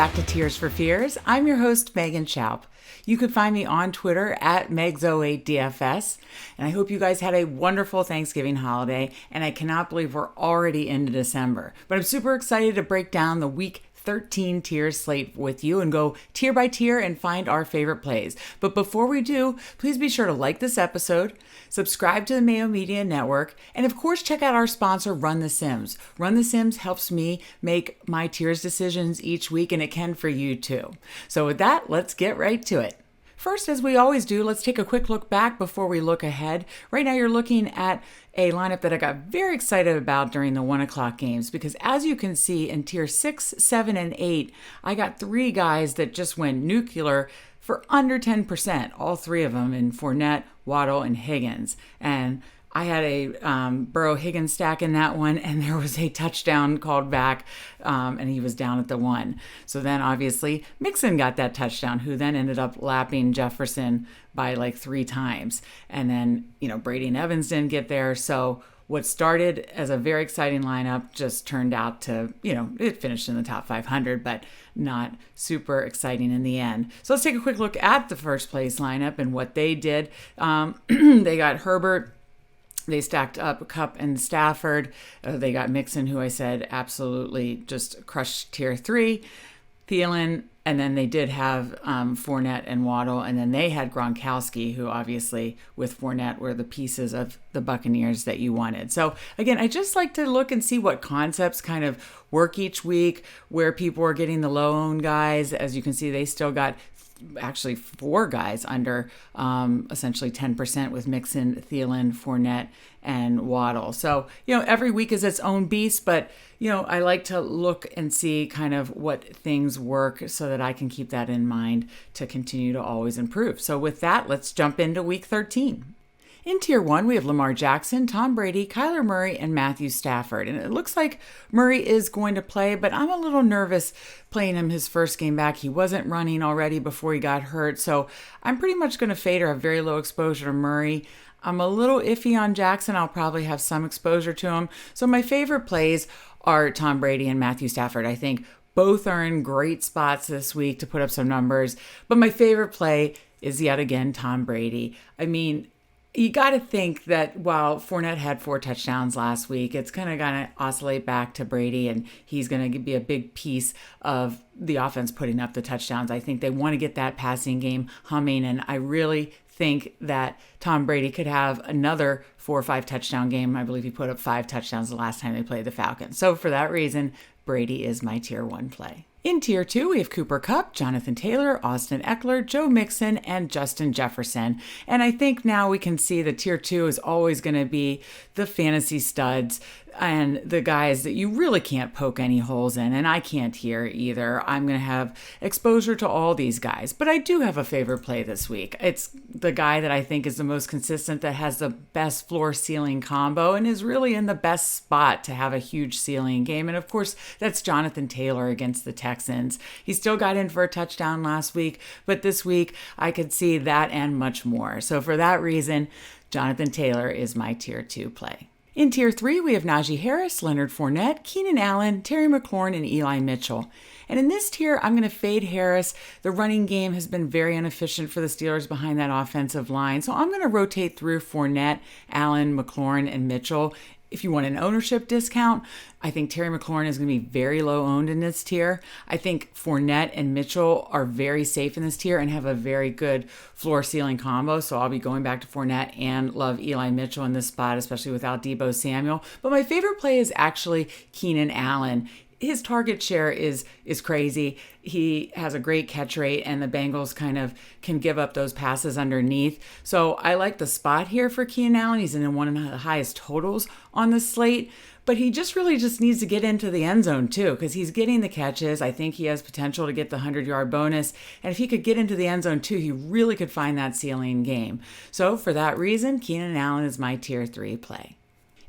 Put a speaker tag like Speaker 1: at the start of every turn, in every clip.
Speaker 1: back to Tears for Fears. I'm your host, Megan Shoup. You can find me on Twitter at Megs08DFS. And I hope you guys had a wonderful Thanksgiving holiday. And I cannot believe we're already into December. But I'm super excited to break down the week 13 tier slate with you and go tier by tier and find our favorite plays. But before we do, please be sure to like this episode, subscribe to the Mayo Media Network, and of course check out our sponsor, Run the Sims. Run the Sims helps me make my tiers decisions each week, and it can for you too. So with that, let's get right to it. First, as we always do, let's take a quick look back before we look ahead. Right now, you're looking at a lineup that I got very excited about during the 1 o'clock games because as you can see in tier 6, 7, and 8, I got 3 guys that just went nuclear for under 10%, all 3 of them in Fournette, Waddle, and Higgins. And I had a Burrow-Higgins stack in that one, and there was a touchdown called back, and he was down at the 1. So then, obviously, Mixon got that touchdown, who then ended up lapping Jefferson by like 3 times. And then, Brady and Evans didn't get there. So what started as a very exciting lineup just turned out to, it finished in the top 500, but not super exciting in the end. So let's take a quick look at the first place lineup and what they did. They got Herbert. They stacked up Kupp and Stafford. They got Mixon, who I said absolutely just crushed tier 3. Thielen, and then they did have Fournette and Waddle, and then they had Gronkowski, who obviously with Fournette were the pieces of the Buccaneers that you wanted. So again, I just like to look and see what concepts kind of work each week, where people are getting the low-owned guys. As you can see, they still got actually 4 guys under essentially 10% with Mixon, Thielen, Fournette, and Waddle. So, every week is its own beast, but, I like to look and see kind of what things work so that I can keep that in mind to continue to always improve. So with that, let's jump into week 13. In tier 1, we have Lamar Jackson, Tom Brady, Kyler Murray, and Matthew Stafford. And it looks like Murray is going to play, but I'm a little nervous playing him his first game back. He wasn't running already before he got hurt. So I'm pretty much going to fade or have very low exposure to Murray. I'm a little iffy on Jackson. I'll probably have some exposure to him. So my favorite plays are Tom Brady and Matthew Stafford. I think both are in great spots this week to put up some numbers. But my favorite play is yet again Tom Brady. I mean, you got to think that while Fournette had 4 touchdowns last week, it's kind of going to oscillate back to Brady, and he's going to be a big piece of the offense putting up the touchdowns. I think they want to get that passing game humming, and I really think that Tom Brady could have another 4 or 5 touchdown game. I believe he put up 5 touchdowns the last time they played the Falcons. So for that reason, Brady is my tier 1 play. In tier 2, we have Cooper Kupp, Jonathan Taylor, Austin Eckler, Joe Mixon, and Justin Jefferson. And I think now we can see that tier 2 is always going to be the fantasy studs and the guys that you really can't poke any holes in. And I can't here either. I'm going to have exposure to all these guys. But I do have a favorite play this week. It's the guy that I think is the most consistent, that has the best floor ceiling combo and is really in the best spot to have a huge ceiling game. And of course, that's Jonathan Taylor against the Texans. He still got in for a touchdown last week, but this week I could see that and much more. So for that reason, Jonathan Taylor is my tier 2 play. In tier 3, we have Najee Harris, Leonard Fournette, Keenan Allen, Terry McLaurin, and Eli Mitchell. And in this tier, I'm going to fade Harris. The running game has been very inefficient for the Steelers behind that offensive line. So I'm going to rotate through Fournette, Allen, McLaurin, and Mitchell. If you want an ownership discount, I think Terry McLaurin is going to be very low owned in this tier. I think Fournette and Mitchell are very safe in this tier and have a very good floor ceiling combo. So I'll be going back to Fournette and love Eli Mitchell in this spot, especially without Deebo Samuel. But my favorite play is actually Keenan Allen. His target share is crazy. He has a great catch rate, and the Bengals kind of can give up those passes underneath. So I like the spot here for Keenan Allen. He's in one of the highest totals on the slate, but he really needs to get into the end zone too, because he's getting the catches. I think he has potential to get the 100-yard bonus. And if he could get into the end zone too, he really could find that ceiling game. So for that reason, Keenan Allen is my tier 3 play.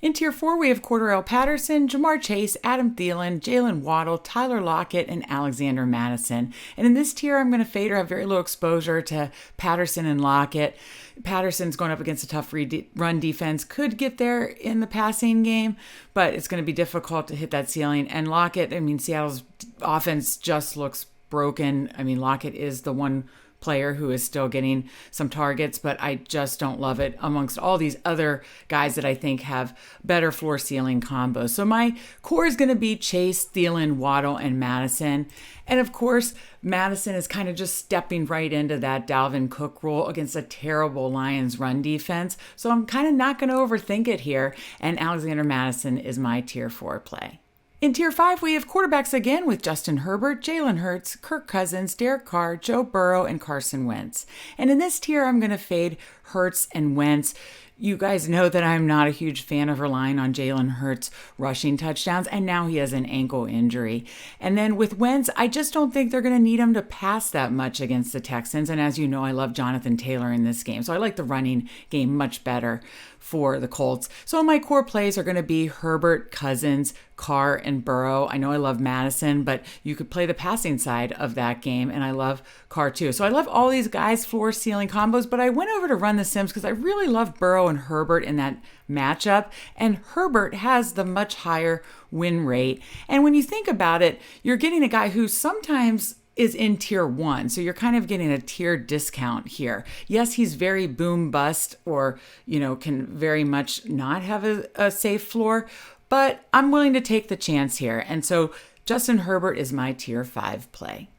Speaker 1: In Tier 4, we have Cordarrelle Patterson, Jamar Chase, Adam Thielen, Jalen Waddle, Tyler Lockett, and Alexander Mattison. And in this tier, I'm going to fade or have very low exposure to Patterson and Lockett. Patterson's going up against a tough run defense, could get there in the passing game, but it's going to be difficult to hit that ceiling. And Lockett, Seattle's offense just looks broken. I mean, Lockett is the one player who is still getting some targets, but I just don't love it amongst all these other guys that I think have better floor ceiling combos. So my core is going to be Chase, Thielen, Waddle, and Madison. And of course, Madison is kind of just stepping right into that Dalvin Cook role against a terrible Lions run defense. So I'm kind of not going to overthink it here. And Alexander Madison is my tier 4 play. In Tier 5, we have quarterbacks again with Justin Herbert, Jalen Hurts, Kirk Cousins, Derek Carr, Joe Burrow, and Carson Wentz. And in this tier, I'm going to fade Hurts and Wentz. You guys know that I'm not a huge fan of relying on Jalen Hurts rushing touchdowns, and now he has an ankle injury. And then with Wentz, I just don't think they're going to need him to pass that much against the Texans. And as you know, I love Jonathan Taylor in this game, so I like the running game much better for the Colts. So my core plays are going to be Herbert, Cousins, Carr, and Burrow. I know I love Madison, but you could play the passing side of that game, and I love Carr too. So I love all these guys' floor ceiling combos, but I went over to run the Sims because I really love Burrow and Herbert in that matchup, and Herbert has the much higher win rate. And when you think about it, you're getting a guy who sometimes is in tier 1. So you're kind of getting a tier discount here. Yes, he's very boom bust or, can very much not have a safe floor, but I'm willing to take the chance here. And so Justin Herbert is my tier 5 play.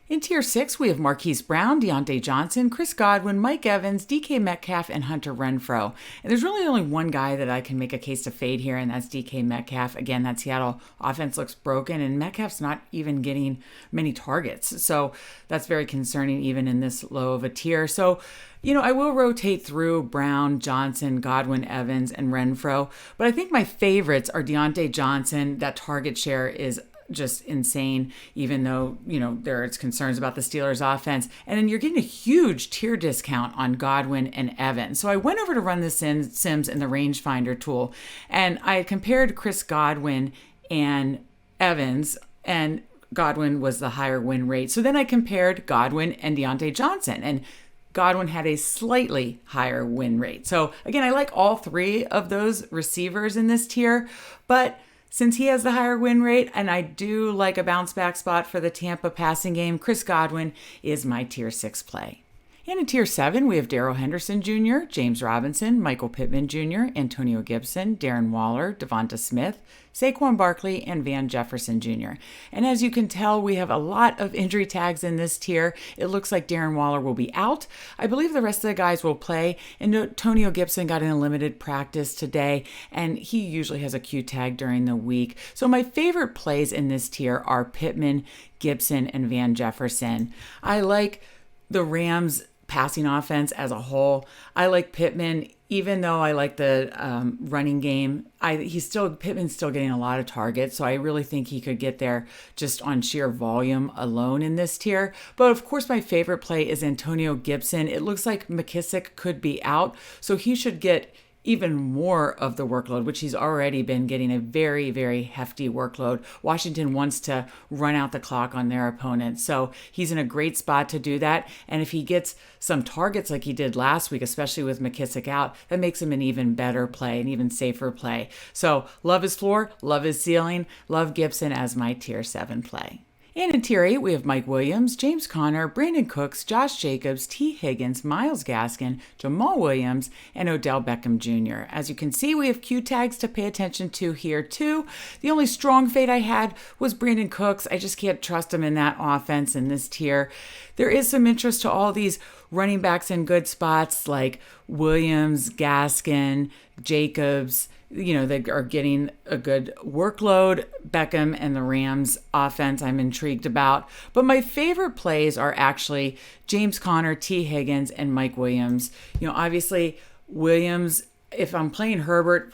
Speaker 1: In Tier 6, we have Marquise Brown, Deontay Johnson, Chris Godwin, Mike Evans, DK Metcalf, and Hunter Renfrow. And there's really only one guy that I can make a case to fade here, and that's DK Metcalf. Again, that Seattle offense looks broken, and Metcalf's not even getting many targets. So that's very concerning even in this low of a tier. So, I will rotate through Brown, Johnson, Godwin, Evans, and Renfrow. But I think my favorites are Deontay Johnson. That target share is just insane, even though, there's concerns about the Steelers offense. And then you're getting a huge tier discount on Godwin and Evans. So I went over to run the Sims in the rangefinder tool, and I compared Chris Godwin and Evans, and Godwin was the higher win rate. So then I compared Godwin and Deontay Johnson, and Godwin had a slightly higher win rate. So again, I like all three of those receivers in this tier, but since he has the higher win rate, and I do like a bounce back spot for the Tampa passing game, Chris Godwin is my tier 6 play. And in Tier 7, we have Darrell Henderson Jr., James Robinson, Michael Pittman Jr., Antonio Gibson, Darren Waller, Devonta Smith, Saquon Barkley, and Van Jefferson Jr. And as you can tell, we have a lot of injury tags in this tier. It looks like Darren Waller will be out. I believe the rest of the guys will play. And Antonio Gibson got in a limited practice today, and he usually has a Q tag during the week. So my favorite plays in this tier are Pittman, Gibson, and Van Jefferson. I like the Rams passing offense as a whole. I like Pittman, even though I like the running game. Pittman's still getting a lot of targets, so I really think he could get there just on sheer volume alone in this tier. But of course, my favorite play is Antonio Gibson. It looks like McKissick could be out, so he should get even more of the workload, which he's already been getting a very, very hefty workload. Washington wants to run out the clock on their opponent. So he's in a great spot to do that. And if he gets some targets like he did last week, especially with McKissick out, that makes him an even better play, an even safer play. So love his floor, love his ceiling, love Gibson as my tier 7 play. And in Tier 8, we have Mike Williams, James Conner, Brandon Cooks, Josh Jacobs, T. Higgins, Myles Gaskin, Jamal Williams, and Odell Beckham Jr. As you can see, we have Q tags to pay attention to here too. The only strong fade I had was Brandon Cooks. I just can't trust him in that offense in this tier. There is some interest to all these running backs in good spots like Williams, Gaskin, Jacobs. They are getting a good workload. Beckham and the Rams offense I'm intrigued about. But my favorite plays are actually James Conner, T. Higgins, and Mike Williams. Obviously Williams, if I'm playing Herbert,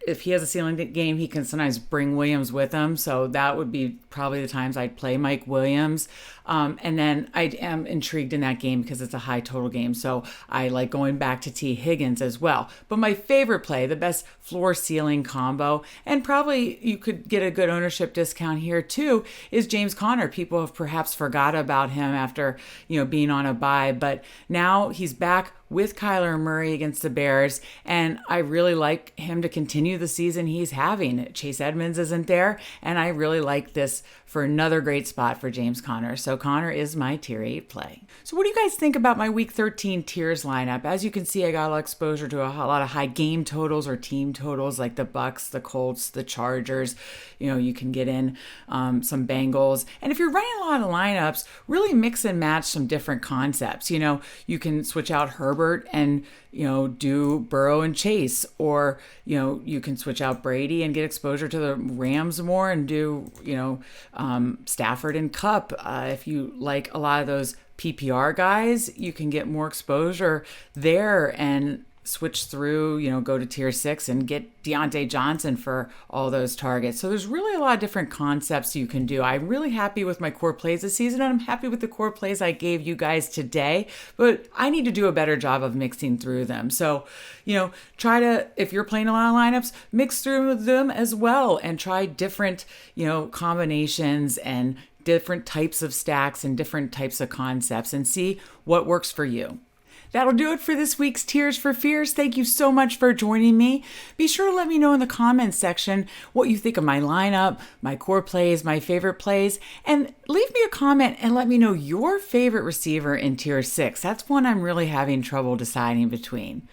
Speaker 1: if he has a ceiling game, he can sometimes bring Williams with him. So that would be probably the times I'd play Mike Williams. And then I am intrigued in that game because it's a high total game. So I like going back to T. Higgins as well. But my favorite play, the best floor ceiling combo, and probably you could get a good ownership discount here too, is James Conner. People have perhaps forgot about him after, being on a bye, but now he's back with Kyler Murray against the Bears. And I really like him him to continue the season he's having. Chase Edmonds isn't there, and I really like this for another great spot for James Conner. So Conner is my tier 8 play. So what do you guys think about my week 13 tiers lineup? As you can see, I got a lot of exposure to a lot of high game totals or team totals like the Bucks, the Colts, the Chargers. You can get in some Bengals. And if you're running a lot of lineups, really mix and match some different concepts. You can switch out Herbert and do Burrow and Chase, or you can switch out Brady and get exposure to the Rams more and do Stafford and Kupp. If you like a lot of those PPR guys, you can get more exposure there and switch through, go to tier 6 and get Deontay Johnson for all those targets. So there's really a lot of different concepts you can do. I'm really happy with my core plays this season, and I'm happy with the core plays I gave you guys today, but I need to do a better job of mixing through them. So, try to, if you're playing a lot of lineups, mix through them as well and try different, combinations and different types of stacks and different types of concepts and see what works for you. That'll do it for this week's Tears for Fears. Thank you so much for joining me. Be sure to let me know in the comments section what you think of my lineup, my core plays, my favorite plays, and leave me a comment and let me know your favorite receiver in tier 6. That's one I'm really having trouble deciding between.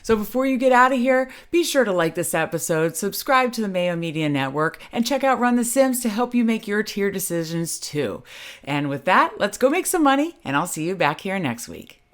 Speaker 1: So before you get out of here, be sure to like this episode, subscribe to the Mayo Media Network, and check out Run the Sims to help you make your tier decisions too. And with that, let's go make some money, and I'll see you back here next week.